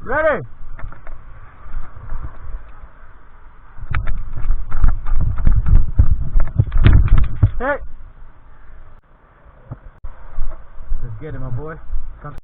Ready? Hey! Let's get it, my boy. Come.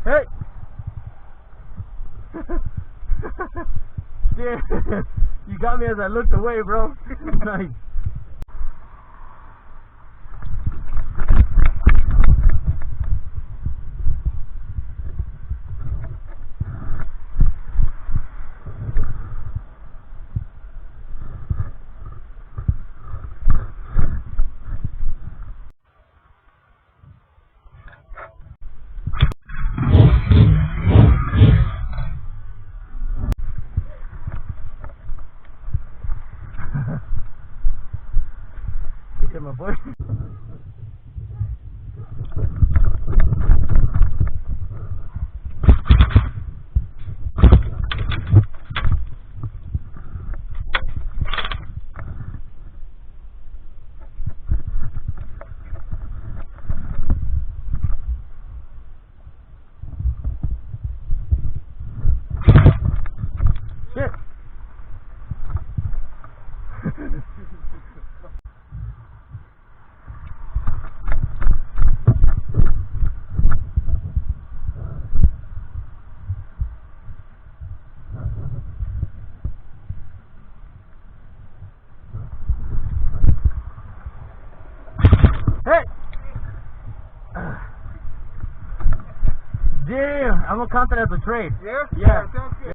Hey! Yeah, you got me as I looked away, bro. Nice. Good shit, my boy. Shit. Hey! Damn, I'm gonna count that as a trade. Yeah? Yeah. Sounds good.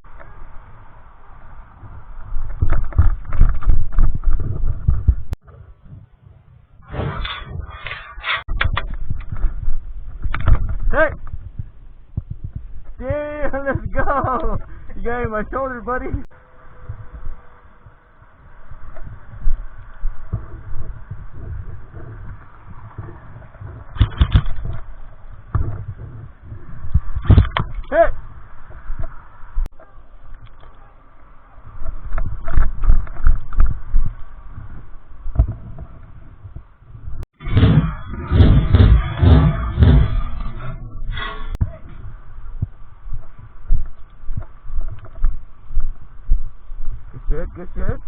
Hey! Damn, let's go! You got me in my shoulder, buddy. Hey! Good shit, good shit.